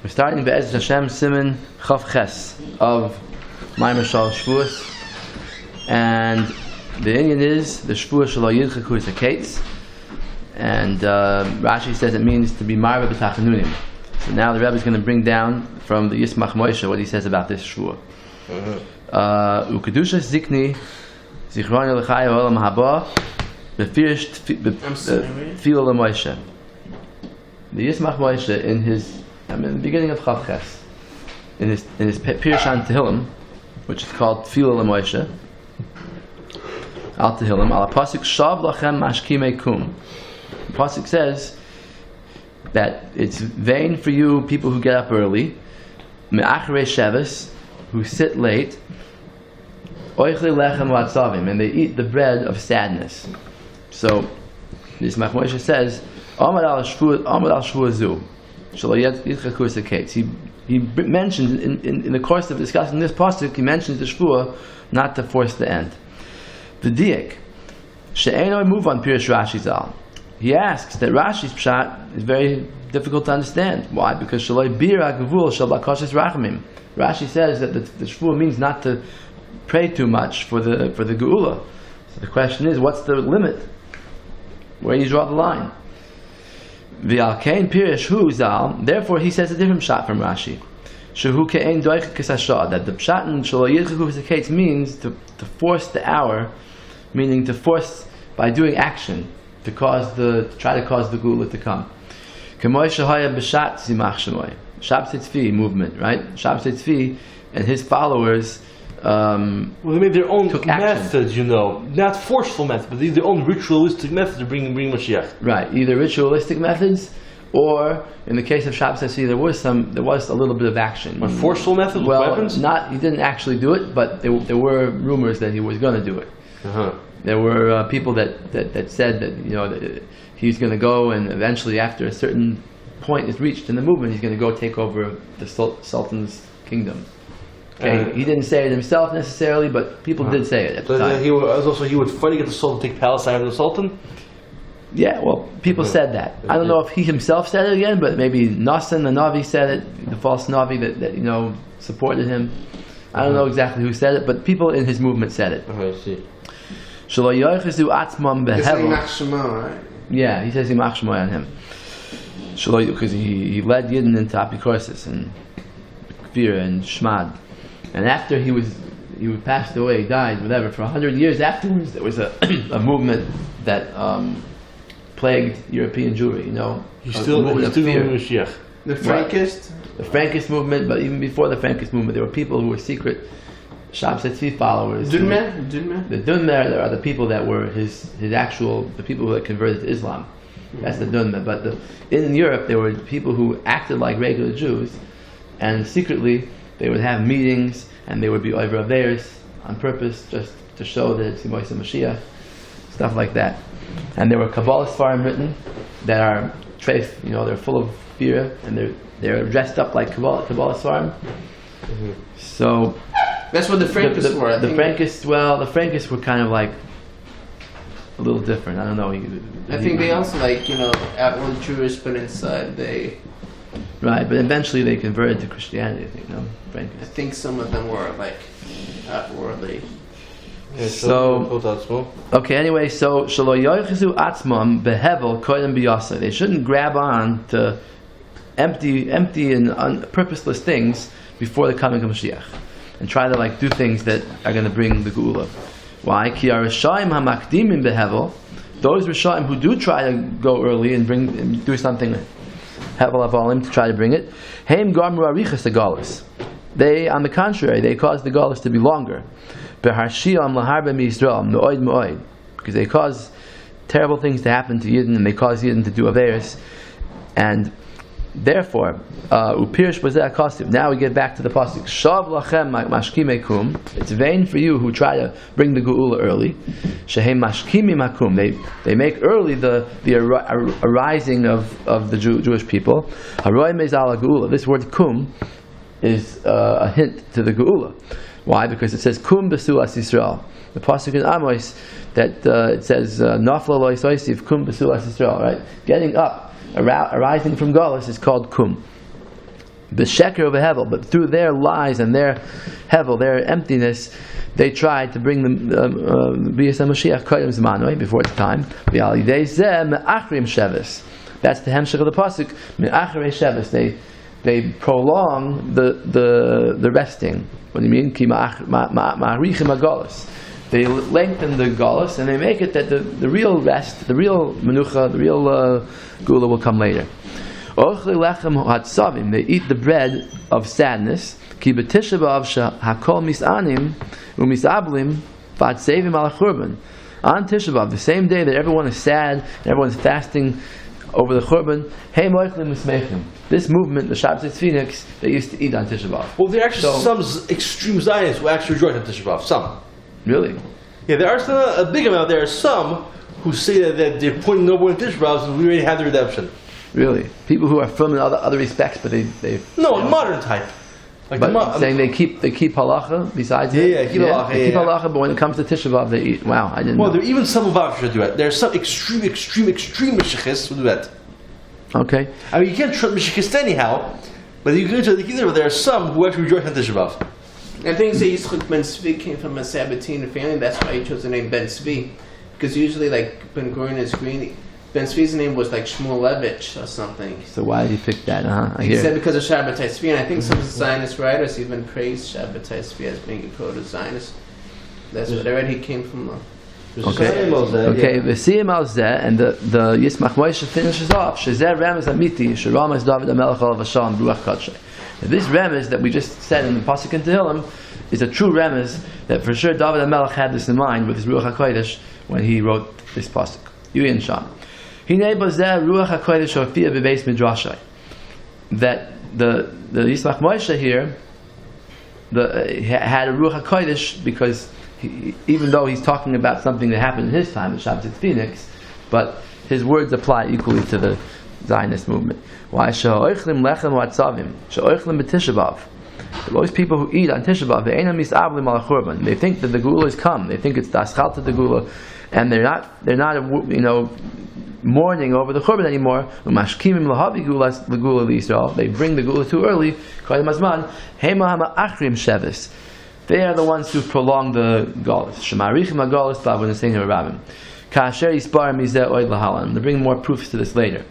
We're starting Be'ez Hashem Siman Chav Ches of Maamar Shevuos, and the Inyan is the Shevuos Shelo Yidchaku Kates, and Rashi says it means to be Marva B'Tachanunim. So now the Rebbe is going to bring down from the Yirmiyahu Moshe what he says about this Shvuah. Ukedusha Zikni Zichron Elechai Olam Haba Befirish Tefillah Moshe. The Yirmiyahu Moshe in the beginning of Chav Ches, in his Pirshan Tehillim, which is called Tefillah Moshe, Al Tehillim, Al Pasuk Shav Lachem Mashkimei Kum. The Pasuk says that it's vain for you people who get up early, Me'achrei Shevuos, who sit late, Oichle Lechem Vatzavim, and they eat the bread of sadness. So, this Moshe says, Amar al Shvuah Zu. He mentions in the course of discussing this pasuk, he mentions the shvuah not to force the end. The diak she'eno move on Pirush Rashi Zal. He asks that Rashi's pshat is very difficult to understand. Why? Because shaloi bira gavul shel bakashas rachamim. Rashi says that the shvuah means not to pray too much for the geula. So the question is, what's the limit? Where do you draw the line? Therefore, he says a different pshat from Rashi. That the pshat in Shelo Yidchaku means to force the hour, meaning to force by doing action to try to cause the geula to come. Shabtai Tzvi movement, right? Shabtai Tzvi and his followers. They made their own methods, not forceful methods, but their own ritualistic methods to bring Mashiach. Right, either ritualistic methods, or in the case of Shabtai Tzvi, there was a little bit of action. But forceful methods with weapons? He didn't actually do it, but there were rumors that he was going to do it. Uh-huh. There were people that said that that he's going to go, and eventually, after a certain point is reached in the movement, he's going to go take over the Sultan's kingdom. Okay, he didn't say it himself necessarily, but people did say it at the time. He would fight to get the Sultan, take Palestine from the Sultan? Yeah, well, people said that. I don't know if he himself said it again, but maybe Nassan, the Navi, said it, the false Navi that supported him. I don't know exactly who said it, but people in his movement said it. I see. It's like right? Yeah, he says he machshmoy on him. Because he led Yidden into Apikorsis and Kfir and Shmad. And after he passed away, he died, whatever, for 100 years afterwards, there was a movement that plagued European Jewry, He's still in Mashiach. The Frankist? Right. The Frankist movement, but even before the Frankist movement, there were people who were secret Shabtai Tzvi followers. Dunmer? The Dunmer are the people that were the people who had converted to Islam. That's the Dunmer. But in Europe, there were people who acted like regular Jews, and secretly they would have meetings, and they would be over theirs on purpose, just to show that it's Moishe Mashiach, stuff like that. And there were Kabbalah Sfarim written that are treif, they're full of fear, and they're dressed up like Kabbalah Sfarim. Mm-hmm. So that's what the Frankists were. The Frankists were kind of like a little different. I don't know. I think they also outward Jewish, but inside they. Right, but eventually they converted to Christianity. Frankists. I think some of them were outwardly. Okay. Anyway, so shelo yochzu atzmam behevel koydem biyasa. They shouldn't grab on to empty and purposeless things before the coming of Mashiach, and try to do things that are going to bring the geula. Why? Ki arishayim hamakdimim behevel. Those Rishayim who do try to go early and do something hevel avolim to try to bring it. Heim garmu arichas the galus. They, on the contrary, they cause the galus to be longer. Because they cause terrible things to happen to Yidden, and they cause Yidden to do Averis, and therefore, upirish b'zeh akasiv. Now we get back to the pasuk. Shav lachem mashkimei kum. It's vain for you who try to bring the geula early. Shehem mashkimim hakum. They make early the arising of the Jewish people. Haroy mezal geula. This word kum is a hint to the geula. Why? Because it says kum besulas Yisrael. The pasuk in Amos that it says nafla lo yisoisiv kum besulas Yisrael. Right, getting up, arising from galus is called kum. B'sheker of a hevel, but through their lies and their hevel, their emptiness, they tried to bring the Bias HaMashiach Kodem Zmanoi, before its time. V'alidei zeh me'achrim Shevuos. That's the hemshech of the pasuk. Me'achrei Shevuos. They prolong the resting. What do you mean? Ki ma'arichim ha'galus. They lengthen the galus and they make it that the real rest, the real menucha, the real gula will come later. They eat the bread of sadness. Ki b'tisha b'av hakol misanim umisablim v'atzevim ala churban. On Tisha B'av, the same day that everyone is sad and everyone's fasting over the churban, hey moichlim usmeichim. This movement, the Shabbat Phoenix, they used to eat on Tisha B'av. Well, there are actually some extreme Zionists who actually rejoice on Tisha B'av. Some. Really? Yeah, there are some, a big amount. There are some who say that they're pointing no more in Tisha B'av, and we already have the redemption. Really? People who are firm in other respects, but they modern type. Like but saying they keep halacha besides it? Yeah, keep halacha. They keep halacha, but when it comes to Tisha B'av, they eat. Wow, I didn't know. There are even some Lubavitchers who do that. There are some extreme Mishichis who do that. Okay. I mean, you can't trust Mishichis anyhow, but you can tell there are some who actually rejoice on Tisha B'av. I think Yitzchak Ben Tzvi came from a Sabbatina family. That's why he chose the name Ben Tzvi, because usually, like Ben Gurion is green. Ben Tzvi's name was like Shmulevich or something. So why did he pick that? He said because of Shabbatai Tzvi, and I think some Zionist writers even praised Shabbatai Tzvi as being a proto-Zionist. That's what I read. He came from. Okay. The Siyam al Zeh, and the Yismach Moshe finishes off. Shezeh Remez Amiti, Sheramas David HaMelech Olav Hashem Ruach Kodshay. This remez that we just said in the pasuk in Tehillim is a true remez that for sure David HaMelech had this in mind with his Ruach HaKodesh when he wrote this pasuk. Yuyin Sham. Hinei bazeh Ruach HaKodesh Hofia bebeis midrashay. That the Yismach Moshe here had a Ruach HaKodesh because even though he's talking about something that happened in his time, the Shabbat Phoenix, but his words apply equally to the Zionist movement. Why? She'oichlim lechem v'atzavim, she'oichlim b'Tisha B'av. Those people who eat on Tisha B'av, ve'enam mis'ablim al churban. They think that the gula has come. They think it's the aschalta the gula, and they're not mourning over the churban anymore. Umashkimim lahavi gulas the gula l'Yisrael. They bring the gula too early. Kodem hazman hema ha'achrim shevis. They are the ones who prolong the galus. Shemarichim ha'galus b'avon nesein ha'rabim. Kasher yispar mizeh oid lahalan. They bring more proofs to this later.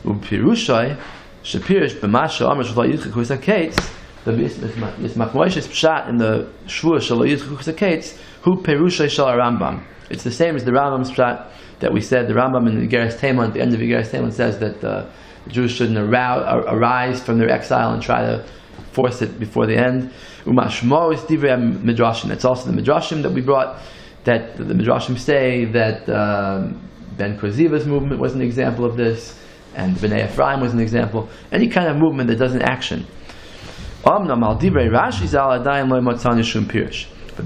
U'pirushai shepirish b'masha amar shlo yitchikus ha'kates. The Yismach Moshe's pshat in the Shevuos shlo yitchikus ha'kates. Hu pirushai shel Rambam. It's the same as the Rambam's pshat that we said. The Rambam in the Igeres Teman, at the end of Igeres Teman, says that the Jews shouldn't arise from their exile and try to force it before the end. Umashmo is divrei midrashim. That's also the midrashim that we brought. That the midrashim say that Ben Koziva's movement was an example of this, and Bnei Ephraim was an example. Any kind of movement that does an action. But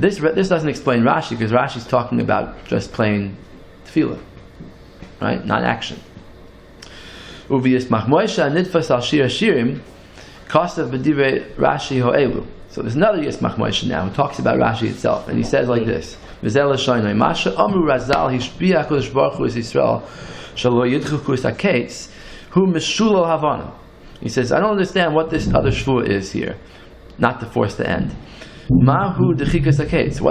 this doesn't explain Rashi, because Rashi's talking about just plain tefillah, right? Not action. So there's another Yismach Moshe now who talks about Rashi itself, and he says like this: he says, I don't understand what this other shvuah is here, not to force the end. What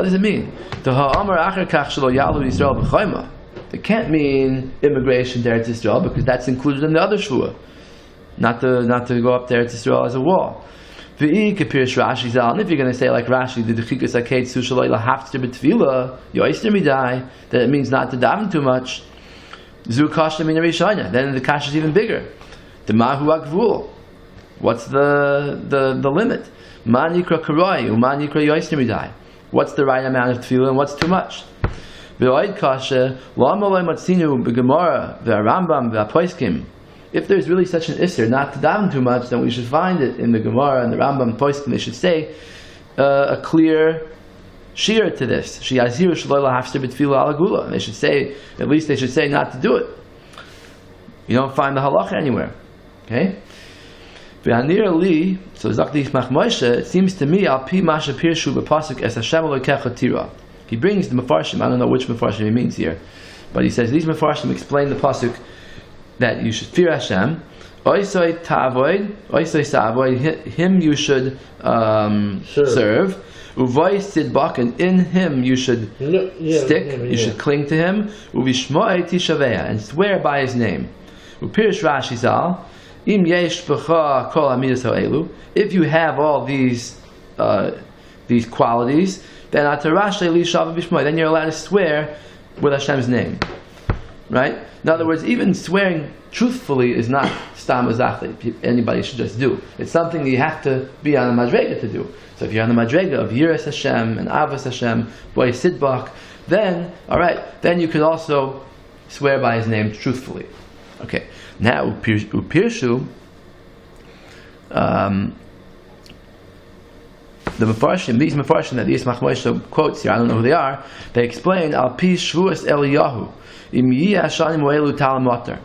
does it mean? It can't mean immigration to Eretz Yisrael, because that's included in the other shvuah, not to go up to Eretz Yisrael as a wall. And if you're going to say like Rashi, that it means not to daven too much, then the kasha is even bigger. What's the limit? What's the right amount of tefillah and what's too much? If there's really such an isser not to daven too much, then we should find it in the Gemara and the Rambam and Poskim. They should say a clear shiur to this. They should say, at least they should say not to do it. You don't find the halacha anywhere. Okay? So it seems to me, he brings the Mefarshim. I don't know which Mefarshim he means here, but he says these Mefarshim explain the pasuk that you should fear Hashem. Oisoi ta'avoid, oisoi sa'avoid, him you should serve. Uvoi sidbak, and in him you should stick, you should cling to him. Uvishmo'ei tishaveya, and swear by his name. Upirish Rashi zal, im yesh b'cha kol amidas ha'elu, if you have all these qualities, then atarashe li shav b'shmo'ei, then you're allowed to swear with Hashem's name. Right? In other words, even swearing truthfully is not stam azach, anybody should just do. It's something that you have to be on the madrega to do. So if you're on the madrega of Yiras Hashem and Avos Hashem, boy sidbak, then, alright, then you could also swear by his name truthfully. Okay, now, upirshu, the Mefarshim, these Mefarshim that the Yismach Moshe quotes here, I don't know who they are, they explain, Al pi Shevuos Eliyahu, im yiyeh hashanim mo'elu talamoter.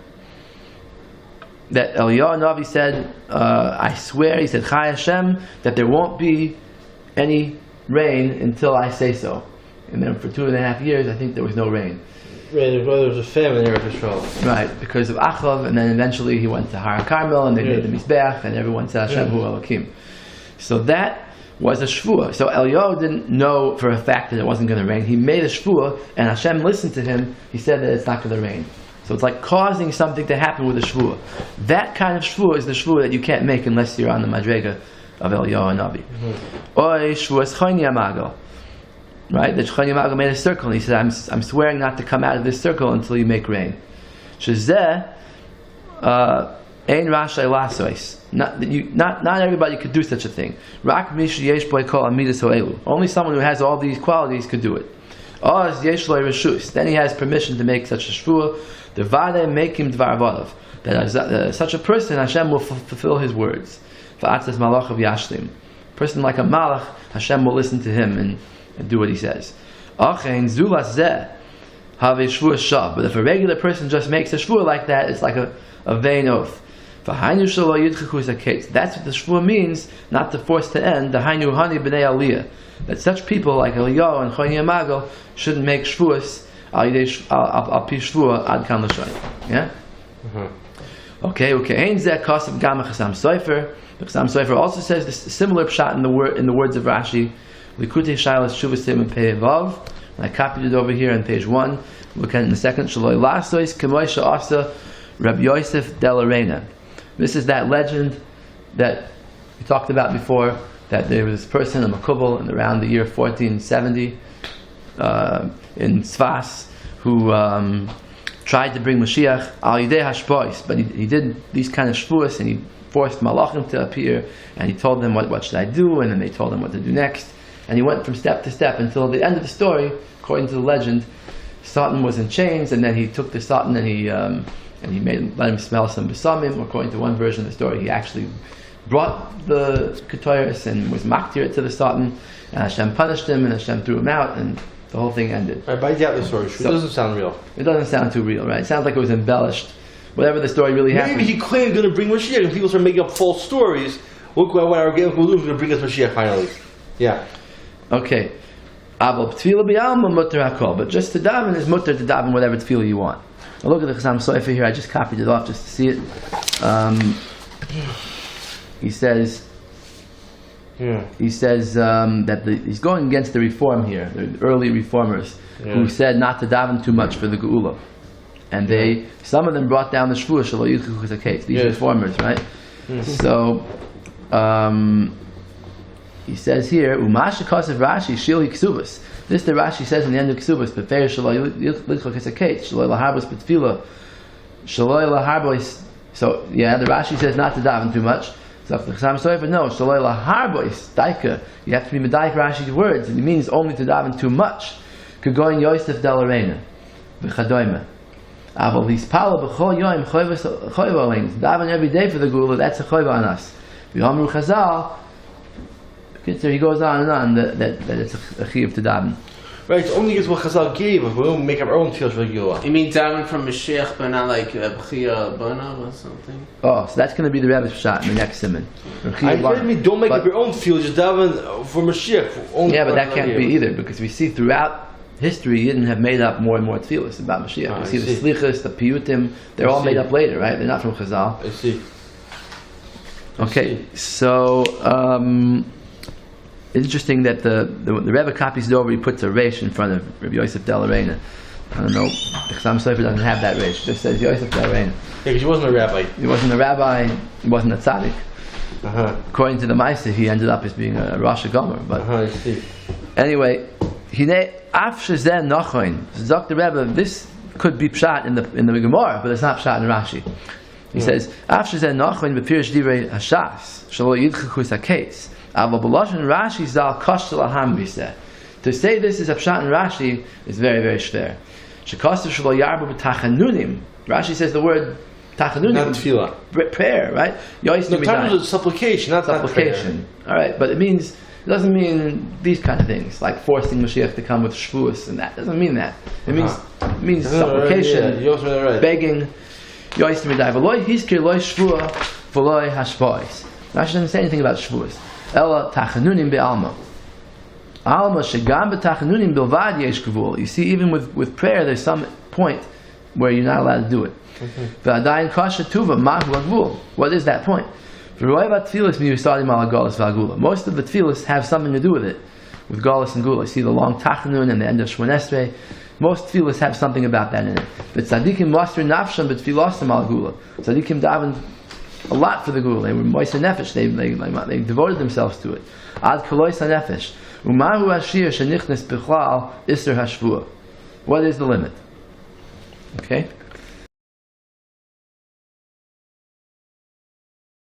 That Eliyahu Navi said, I swear, he said, Chai Hashem, that there won't be any rain until I say so. And then for 2.5 years, I think there was no rain. Right, there was a famine in Eretz Yisrael. Right, because of Achav, and then eventually he went to Har Carmel, and they made the Mizbech, and everyone said Hashem Hu Elokim. So that was a shvuah. So Eliyahu didn't know for a fact that it wasn't going to rain. He made a shvuah, and Hashem listened to him. He said that it's not going to rain. So it's like causing something to happen with a shvuah. That kind of shvuah is the shvuah that you can't make unless you're on the madrega of Eliyahu Navi. Oy shvuas chayni amagal. Right? The chayni amagal made a circle, and he said, I'm swearing not to come out of this circle until you make rain. Shezeh ein rashay lasois. Not everybody could do such a thing. Rak mish yesh boy kol amidas ho'elu. Only someone who has all these qualities could do it. Oz yesh lo reshus. Then he has permission to make such a shvuah. The vade make him dvar vadav. That such a person, Hashem will fulfill his words. Va'atzas malach of yashlim. A person like a malach, Hashem will listen to him and do what he says. Achein zulas zeh have a shvuah shav. But if a regular person just makes a shvuah like that, it's like a vain oath. That's what the shvuah means, not to force to end. The hainu hani b'nei aliyah, that such people like Eliyahu and Chayni Amagal shouldn't make shvuas al pi shvuah ad kan l'shoyin. Yeah. Okay. Ein zeh kasav gam Chasam Sofer. The Chasam Sofer also says this similar pshat in the words of Rashi. Likutei Shalosh Shuvasim and Pei Vav. And I copied it over here on page 1. Look at it in a second. Shaloi lasois k'moi she'asa Rabbi Yosef Del Arena. This is that legend that we talked about before, that there was this person, a Makubal, in around the year 1470 in Tzfas, who tried to bring Mashiach al yidei hashpois, but he did these kind of shvuos, and he forced malachim to appear, and he told them what should I do, and then they told him what to do next, and he went from step to step until the end of the story. According to the legend, Satan was in chains, and then he took the Satan and he let him smell some besamim. According to one version of the story, he actually brought the Ketores and was maktir to the Satan, and Hashem punished him, and Hashem threw him out, and the whole thing ended. Right, but I doubt the story. It doesn't sound real. It doesn't sound too real, right? It sounds like it was embellished. Whatever the story really happened. Maybe he claimed going to bring Mashiach, and people start making up false stories. Look what our game will do, is going to bring us Mashiach finally. Yeah. Okay. But just to daven is mutter to daven whatever tefillah you want. Now look at the Chasam Sofer here. I just copied it off just to see it. He says that he's going against the reform here, the early reformers who said not to daven too much for the Geula, and some of them brought down the shvuah shelo yidchu chesaketz. These reformers, right? So he says here, Umasha Kosev Rashi Shili Ksubas. This the Rashi says in the end of Ksubas, Befer Shelo Yidchu Chesaketz Shelo Laharbos Betfila Shelo Laharbos. So the Rashi says not to daven too much. So if the Chasam Sofer, no, Shelo Laharbos Daika. You have to be Medaik Rashi's words, and it means only to daven too much. Kegoin Yosef Del Arena V'chadoyme. Aval Hispala B'chol Yoim Choyva Alein. Daven every day for the Gula. That's a Choyva on us. V'Hamru Chazal. So he goes on and on that it's a chiyuv to daven. Right, it's only what Chazal gave us. We don't make our own tefillah for Gula. You mean daven from Mashiach, but not like B'chia Bana or something? Oh, so that's going to be the Rebbe's shot in the next Siman. I heard me don't make up your own tefillah, just daven for Mashiach. Yeah, but that can't be either, because we see throughout history, Yidden have made up more and more tefillos about Mashiach. You see the Slichas, the Piyutim, they're all made up later, right? They're not from Chazal. I see. Okay, so it's interesting that the Rebbe copies it over. He puts a reish in front of Rabbi Yosef Del Reina. I don't know. The Chassam Sofer doesn't have that reish. It just says Yosef Del Reina. Yeah, because he wasn't a rabbi. He wasn't a rabbi. He wasn't a tzaddik. According to the Meister, he ended up as being a Rosh Gomer. But I see. anyway, af shezen nochoin. Zok the Rebbe, this could be pshat in the Gemara, but it's not pshat in Rashi. He says, af shezen nochoin b'pirish divrei hashas shelo yidchachus haketz. Aval b'loshen Rashi zal kosh shel hambiseh. To say this is a pshat in Rashi is very, very shver. Shekoster shelo yarbu b'tachanunim. Rashi says the word tachanunim. Not tefillah. Prayer, right? No, time is supplication, not supplication. All right, but it doesn't mean these kind of things, like forcing Mashiach to come with Shevuos, and that doesn't mean that. It means supplication, begging. Rashi doesn't say anything about Shevuos. Ela tachanunim be'alma. Alma shegam be'tachanunim bilvad yesh gvul. You see, even with prayer, there's some point where you're not allowed to do it. V'adayin kasha tuva mahu agvul. What is that point? Most of the tefillos have something to do with it, with galus and gula. You see the long tachanun and the end of Shmon Esrei. Most tefillos have something about that in it. But tzaddikim master nafsham b'tefillosim al gula. Tzaddikim davened a lot for the gula. They were moiser nefesh. They devoted themselves to it. Ad kolois hanefesh. Umahu ashir shenichnes bichlal iser hashvua. What is the limit? Okay.